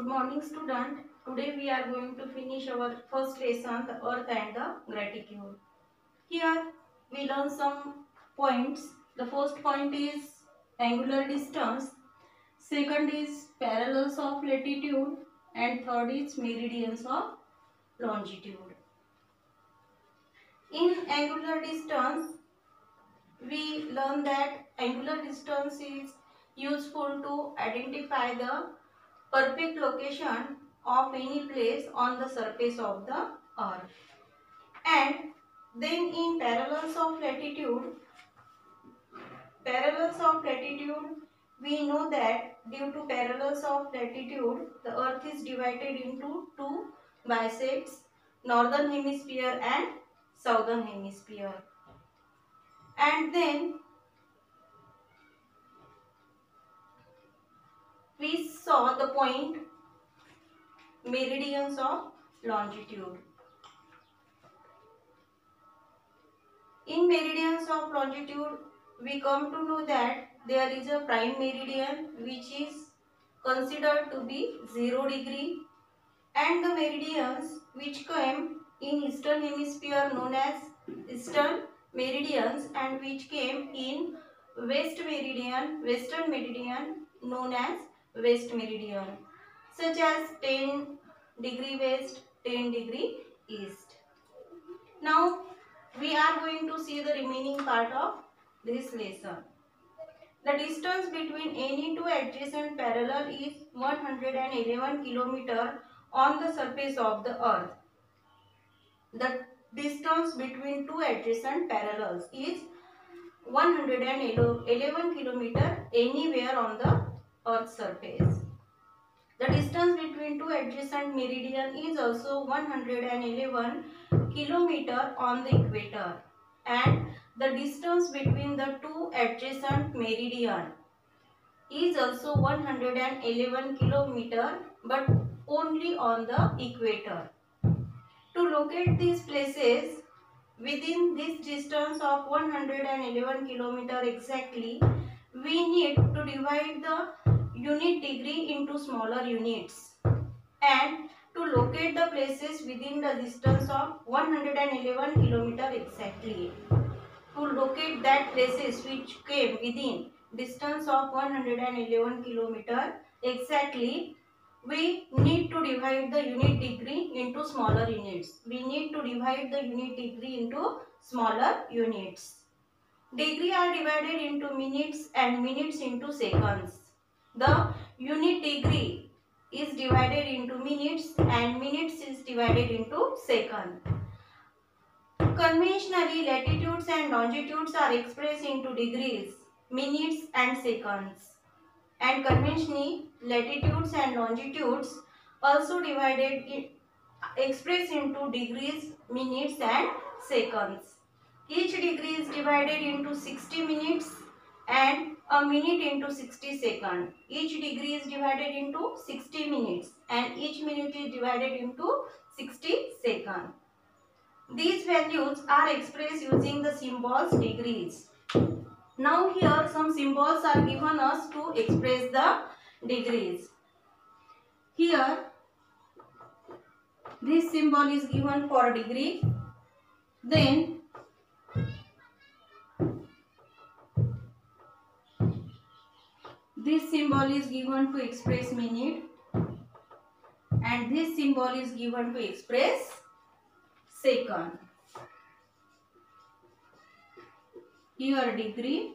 Good morning student. Today we are going to finish our first lesson, the earth and the gratitude. Here we learn some points. The first point is angular distance, second is parallels of latitude, and third is meridians of longitude. In angular distance, we learn that angular distance is useful to identify the perfect location of any place on the surface of the earth. And then in parallels of latitude, we know that due to parallels of latitude, the earth is divided into two bisects, northern hemisphere and southern hemisphere. And then we saw the point meridians of longitude. In meridians of longitude, we come to know that there is a prime meridian which is considered to be 0 degree, and the meridians which came in eastern hemisphere known as eastern meridians, and which came in western meridian known as west meridian, such as 10 degree west, 10 degree east. Now we are going to see the remaining part of this lesson. The distance between any two adjacent parallel is 111 km on the surface of the earth. The distance between two adjacent parallels is 111 km anywhere on the earth's surface. The distance between two adjacent meridian is also 111 km on the equator, and the distance between the two adjacent meridian is also 111 km, but only on the equator. To locate these places within this distance of 111 km exactly, we need to divide the unit degree into smaller units, and to locate the places within the distance of 111 km exactly. To locate that places which came within distance of 111 km exactly, we need to divide the unit degree into smaller units. We need to divide the unit degree into smaller units. Degree are divided into minutes and minutes into seconds. The unit degree is divided into minutes and minutes is divided into second. Conventionally, latitudes and longitudes are expressed into degrees, minutes and seconds. And conventionally, latitudes and longitudes also expressed into degrees, minutes and seconds. Each degree is divided into 60 minutes and a minute into 60 seconds. Each degree is divided into 60 minutes and each minute is divided into 60 seconds. These values are expressed using the symbols degrees. Now here some symbols are given us to express the degrees. Here this symbol is given for degree. Then this symbol is given to express minute, and this symbol is given to express second. Here degree,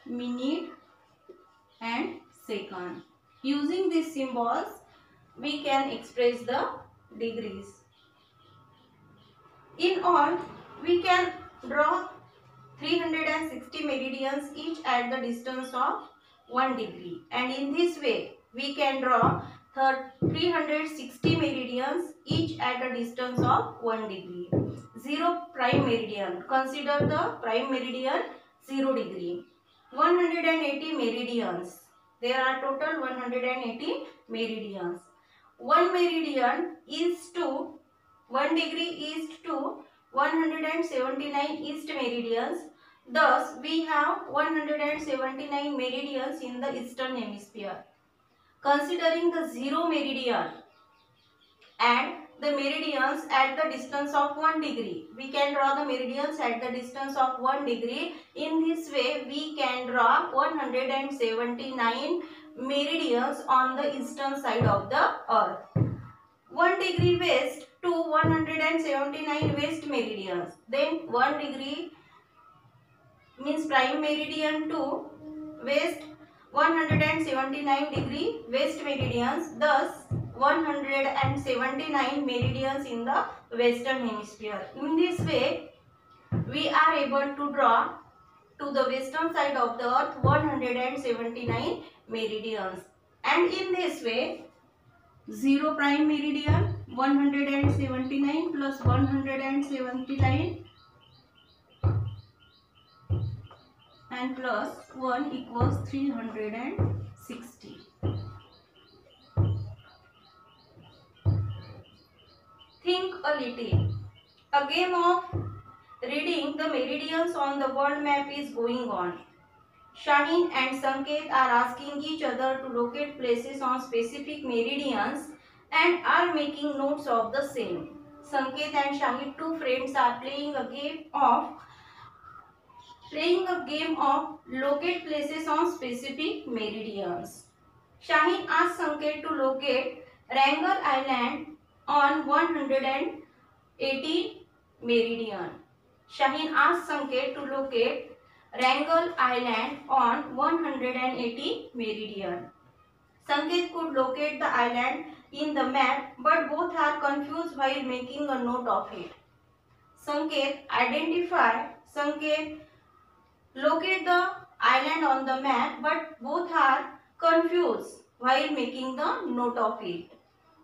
minute and second. Using these symbols we can express the degrees. In all, we can draw 360 meridians each at the distance of 1 degree, and in this way we can draw 360 meridians each at a distance of 1 degree. 0 prime meridian, consider the prime meridian 0 degree. 180 meridians, there are total 180 meridians. 1 meridian is to 1 degree is to 179 east meridians. Thus, we have 179 meridians in the eastern hemisphere. considering the zero meridian and the meridians at the distance of 1 degree. We can draw the meridians at the distance of 1 degree. In this way, we can draw 179 meridians on the eastern side of the earth. 1 degree west to 179 west meridians. Then 1 degree means prime meridian to west 179 degree west meridians. Thus 179 meridians in the western hemisphere. In this way, we are able to draw to the western side of the earth 179 meridians. And in this way, 0 prime meridian 179 plus 179 and plus 1 equals 360. Think a little. A game of reading the meridians on the world map is going on. Shaheen and Sanket are asking each other to locate places on specific meridians and are making notes of the same. Sanket and Shaheen, two friends, are playing a game of locate places on specific meridians. Shaheen asks Sanket to locate Wrangel Island on 180 meridian. Shaheen asks Sanket to locate Wrangel Island on 180 meridian. Sanket could locate the island in the map, but both are confused while making a note of it. Sanket locate the island on the map, but both are confused while making the note of it.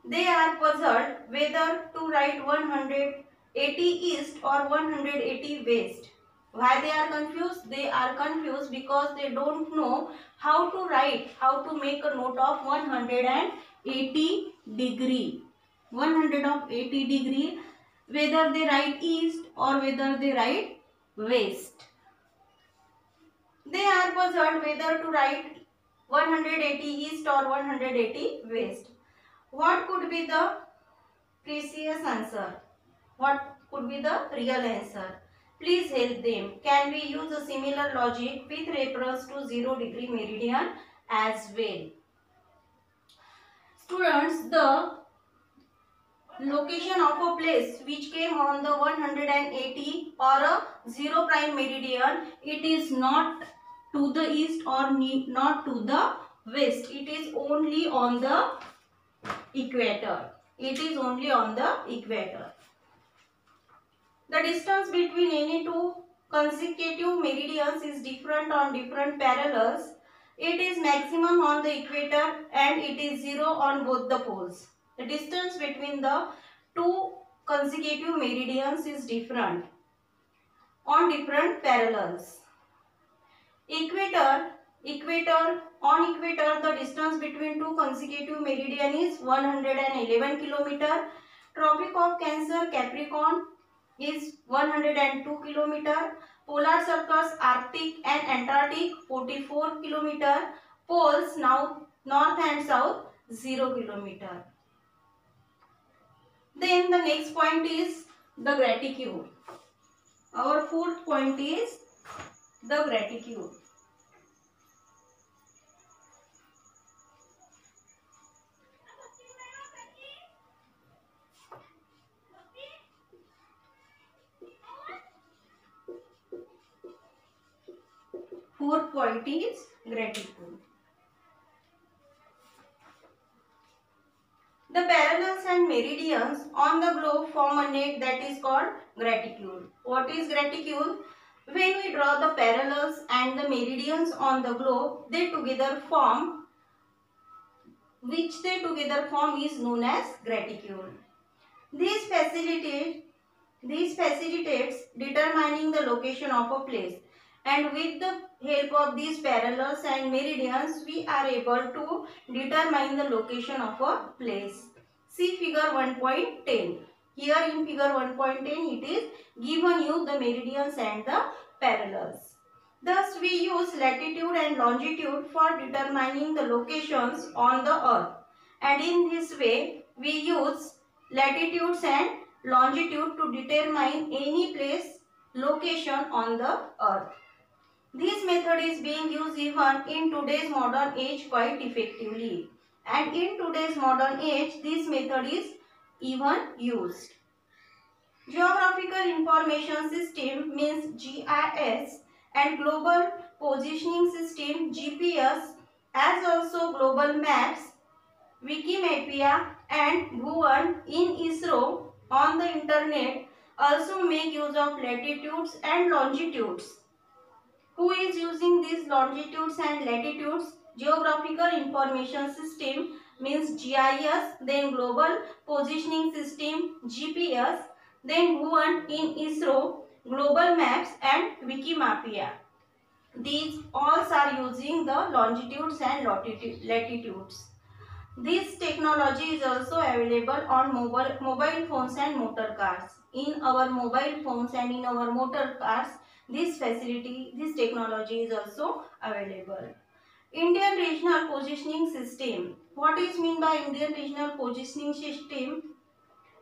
They are puzzled whether to write 180 east or 180 west. Why they are confused? They are confused because they don't know how to write, how to make a note of 180 degree. 180 degree, whether they write east or whether they write west. They are puzzled whether to write 180 east or 180 west. What could be the precious answer? What could be the real answer? Please help them. Can we use a similar logic with reference to 0 degree meridian as well? Students, the location of a place which came on the 180 or a 0 prime meridian, it is not to the east or not to the west. It is only on the equator. It is only on the equator. The distance between any two consecutive meridians is different on different parallels. It is maximum on the equator and it is 0 on both the poles. The distance between the two consecutive meridians is different on different parallels. On equator, the distance between two consecutive meridian is 111 km. Tropic of Cancer, Capricorn is 102 km. Polar circles, Arctic and Antarctic, 44 km. Poles, now north and south, 0 km. Then the next point is the gratitude. Our fourth point is the gratitude. Fourth point is gratitude. The parallels and meridians on the globe form a net that is called gratitude. What is gratitude? When we draw the parallels and the meridians on the globe, which they together form is known as gratitude. This facilitates determining the location of a place, and with the help of these parallels and meridians, we are able to determine the location of a place. See figure 1.10. Here in figure 1.10, it is given you the meridians and the parallels. Thus, we use latitude and longitude for determining the locations on the earth. And in this way, we use latitudes and longitude to determine any place location on the earth. This method is being used even in today's modern age quite effectively. And in today's modern age, this method is even used. Geographical Information System means GIS and Global Positioning System GPS, as also global maps, Wikimedia and Bhuvan in ISRO on the internet also make use of latitudes and longitudes. Who is using these longitudes and latitudes? Geographical Information System means GIS, then Global Positioning System GPS, then Bhuvan in ISRO, Global Maps and Wikimedia. These all are using the longitudes and latitudes. This technology is also available on mobile phones and motor cars. In our mobile phones and in our motor cars, this technology is also available. Indian Regional Positioning System. What is meant by Indian Regional Positioning System?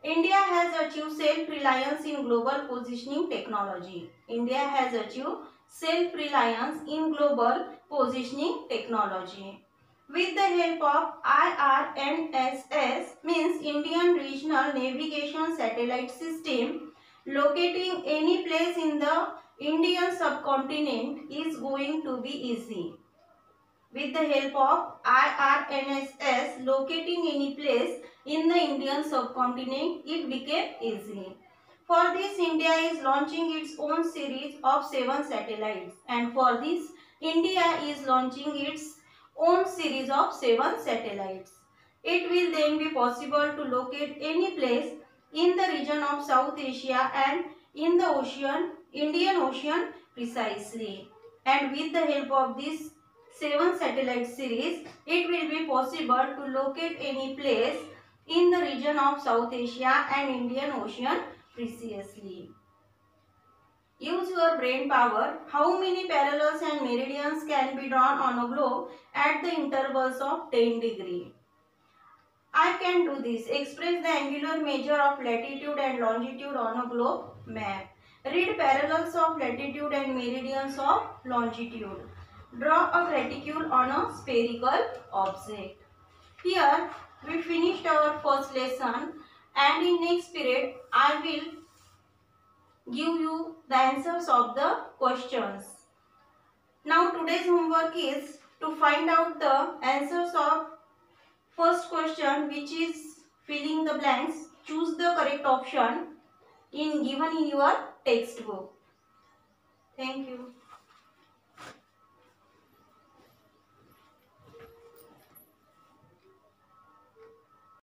India has achieved self-reliance in global positioning technology. India has achieved self-reliance in global positioning technology. With the help of IRNSS, means Indian Regional Navigation Satellite System, locating any place in the Indian subcontinent is going to be easy. With the help of IRNSS, locating any place in the Indian subcontinent, it became easy. For this, India is launching its own series of 7 satellites, and for this, India is launching its own series of 7 satellites. It will then be possible to locate any place in the region of South Asia and in the Indian Ocean precisely. And with the help of this 7 satellite series, it will be possible to locate any place in the region of South Asia and Indian Ocean precisely. Use your brain power. How many parallels and meridians can be drawn on a globe at the intervals of 10 degree? I can do this. Express the angular measure of latitude and longitude on a globe map. Read parallels of latitude and meridians of longitude. Draw a reticule on a spherical object. Here we finished our first lesson, and in next period I will give you the answers of the questions. Now today's homework is to find out the answers of first question, which is filling the blanks. Choose the correct option given in your textbook. Thank you.